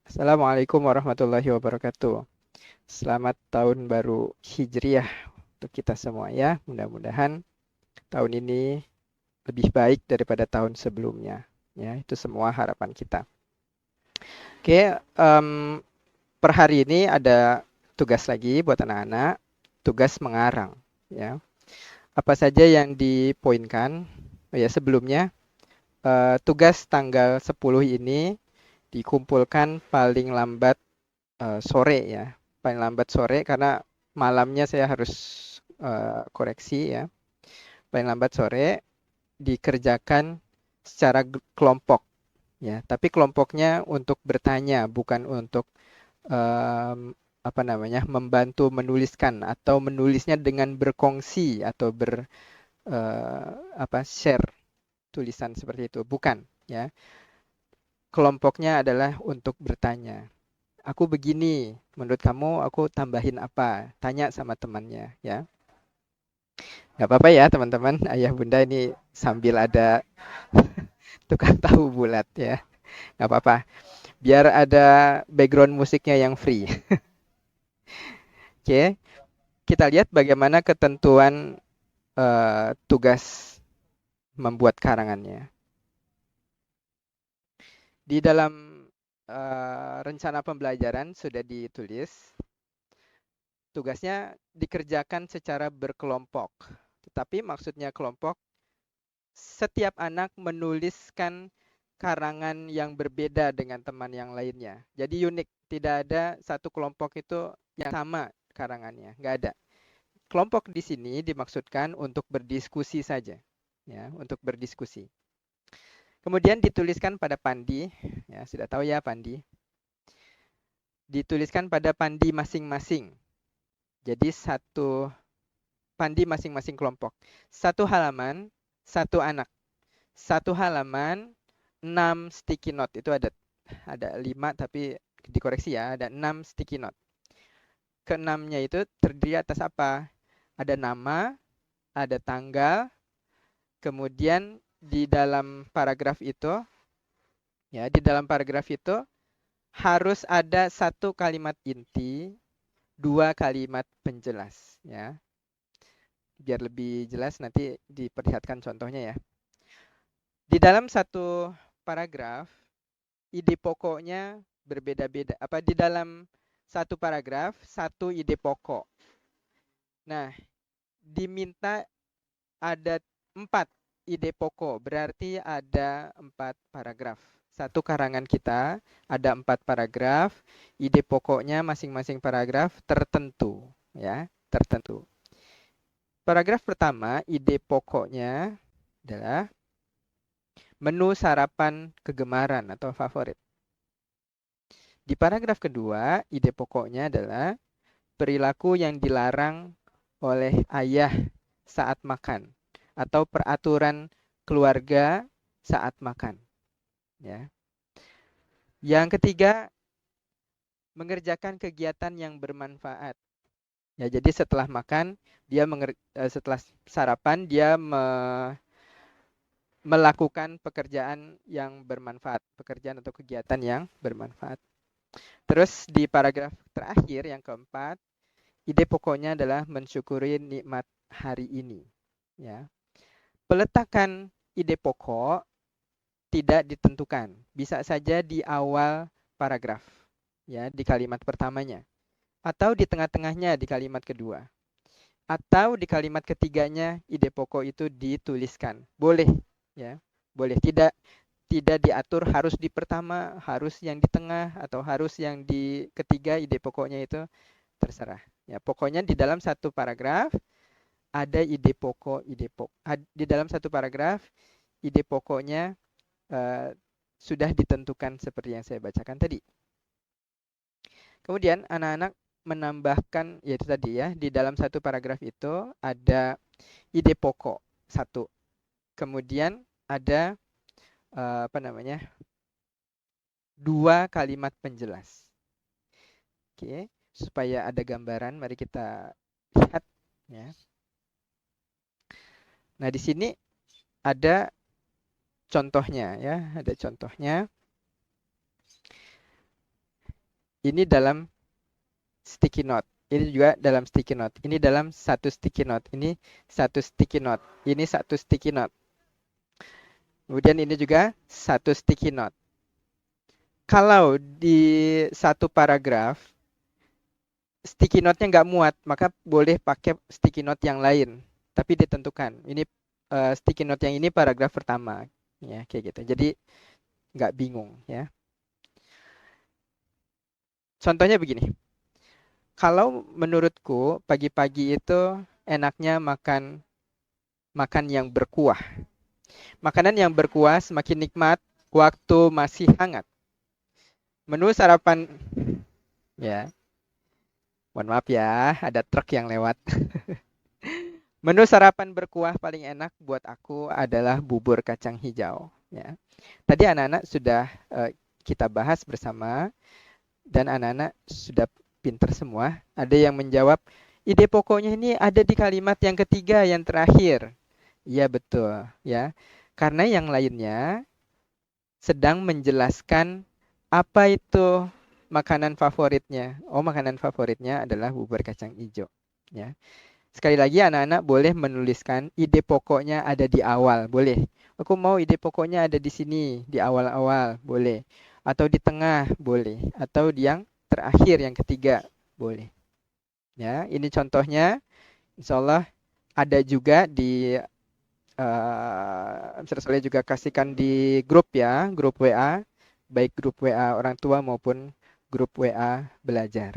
Assalamualaikum warahmatullahi wabarakatuh. Selamat tahun baru Hijriah untuk kita semua ya. Mudah-mudahan tahun ini lebih baik daripada tahun sebelumnya. Ya, itu semua harapan kita. Oke, per hari ini ada tugas lagi buat anak-anak, tugas mengarang. Ya, apa saja yang dipoinkan? Oh ya, sebelumnya tugas tanggal 10 ini dikumpulkan paling lambat sore ya, paling lambat sore karena malamnya saya harus koreksi ya. Paling lambat sore dikerjakan secara kelompok ya, tapi kelompoknya untuk bertanya bukan untuk em, apa namanya membantu menuliskan atau menulisnya dengan berkongsi atau share tulisan seperti itu, bukan ya. Kelompoknya adalah untuk bertanya. Aku begini, menurut kamu aku tambahin apa? Tanya sama temannya ya. Gak apa-apa ya teman-teman, ayah bunda ini sambil ada tukang tahu bulat ya. Gak apa-apa, biar ada background musiknya yang free. Oke, kita lihat bagaimana ketentuan tugas membuat karangannya. Di dalam rencana pembelajaran sudah ditulis, tugasnya dikerjakan secara berkelompok. Tetapi maksudnya kelompok, setiap anak menuliskan karangan yang berbeda dengan teman yang lainnya. Jadi unik, tidak ada satu kelompok itu yang sama karangannya, nggak ada. Kelompok di sini dimaksudkan untuk berdiskusi saja, ya, untuk berdiskusi. Kemudian dituliskan pada pandi, ya sudah tahu ya pandi. Dituliskan pada pandi masing-masing. Jadi satu pandi masing-masing kelompok. Satu halaman, satu anak. Satu halaman, 6 sticky note. Itu ada 5 tapi dikoreksi ya, ada 6 sticky note. Keenamnya itu terdiri atas apa? Ada nama, ada tanggal, kemudian di dalam paragraf itu, ya, di dalam paragraf itu harus ada satu kalimat inti, dua kalimat penjelas, ya. Biar lebih jelas nanti diperlihatkan contohnya ya. Di dalam satu paragraf, ide pokoknya berbeda-beda. Apa di dalam satu paragraf, satu ide pokok. Nah, diminta ada 4 ide pokok, berarti ada 4 paragraf. Satu karangan kita ada 4 paragraf, ide pokoknya masing-masing paragraf tertentu, ya, tertentu. Paragraf pertama, ide pokoknya adalah menu sarapan kegemaran atau favorit. Di paragraf kedua, ide pokoknya adalah perilaku yang dilarang oleh ayah saat makan atau peraturan keluarga saat makan, ya. Yang ketiga, mengerjakan kegiatan yang bermanfaat. Ya, jadi setelah makan, setelah sarapan dia melakukan pekerjaan yang bermanfaat, pekerjaan atau kegiatan yang bermanfaat. Terus di paragraf terakhir yang keempat, ide pokoknya adalah mensyukuri nikmat hari ini, ya. Peletakan ide pokok tidak ditentukan. Bisa saja di awal paragraf, ya, di kalimat pertamanya, atau di tengah-tengahnya di kalimat kedua, atau di kalimat ketiganya ide pokok itu dituliskan. Boleh, ya. Boleh, tidak diatur harus di pertama, harus yang di tengah, atau harus yang di ketiga, ide pokoknya itu terserah. Ya, pokoknya di dalam satu paragraf ada di dalam satu paragraf ide pokoknya uh, sudah ditentukan seperti yang saya bacakan tadi. Kemudian anak-anak menambahkan, yaitu tadi ya, di dalam satu paragraf itu ada ide pokok satu. Kemudian ada apa namanya, dua kalimat penjelas. Oke, supaya ada gambaran, mari kita lihat ya. Nah, di sini ada contohnya ya, ada contohnya. Ini dalam sticky note. Ini juga dalam sticky note. Ini dalam satu sticky note. Ini satu sticky note. Ini satu sticky note. Kemudian ini juga satu sticky note. Kalau di satu paragraf sticky note-nya nggak muat, maka boleh pakai sticky note yang lain. Tapi ditentukan. Ini sticky note yang ini paragraf pertama. Ya, kayak gitu. Jadi nggak bingung ya. Contohnya begini. Kalau menurutku pagi-pagi itu enaknya makan yang berkuah. Makanan yang berkuah semakin nikmat waktu masih hangat. Menu sarapan ya, mohon maaf ya, ada truk yang lewat. Menu sarapan berkuah paling enak buat aku adalah bubur kacang hijau. Ya. Tadi anak-anak sudah kita bahas bersama dan anak-anak sudah pinter semua. Ada yang menjawab, ide pokoknya ini ada di kalimat yang ketiga, yang terakhir. Iya betul, ya. Karena yang lainnya sedang menjelaskan apa itu makanan favoritnya. Oh, makanan favoritnya adalah bubur kacang hijau, ya. Sekali lagi anak-anak boleh menuliskan ide pokoknya ada di awal, boleh. Aku mau ide pokoknya ada di sini, di awal-awal, boleh. Atau di tengah, boleh. Atau di yang terakhir, yang ketiga, boleh. Ya, ini contohnya. Insya Allah ada juga di saya juga kasihkan di grup ya, grup WA, baik grup WA orang tua maupun grup WA belajar.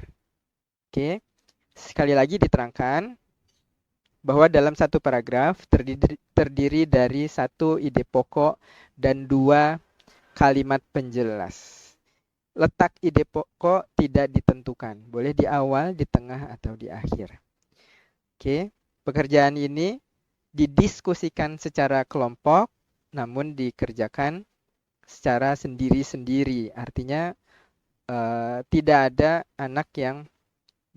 Oke, sekali lagi diterangkan bahwa dalam satu paragraf terdiri dari satu ide pokok dan dua kalimat penjelas. Letak ide pokok tidak ditentukan, boleh di awal, di tengah, atau di akhir. Oke, pekerjaan ini didiskusikan secara kelompok, namun dikerjakan secara sendiri-sendiri. Artinya tidak ada anak yang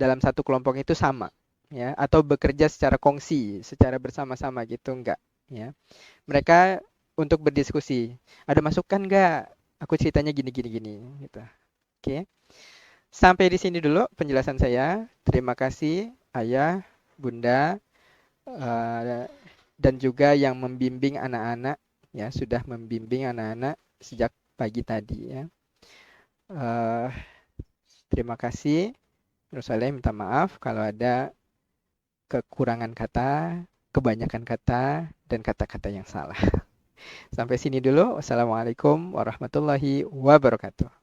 dalam satu kelompok itu sama, ya, atau bekerja secara kongsi, secara bersama-sama gitu, enggak. Ya, mereka untuk berdiskusi. Ada masukan enggak? Aku ceritanya gini, gitu. Oke, sampai di sini dulu penjelasan saya. Terima kasih, Ayah, Bunda. Dan juga yang membimbing anak-anak ya sudah membimbing anak-anak sejak pagi tadi ya. Terima kasih. Terus saya minta maaf kalau ada kekurangan kata, kebanyakan kata, dan kata-kata yang salah. Sampai sini dulu. Wassalamualaikum warahmatullahi wabarakatuh.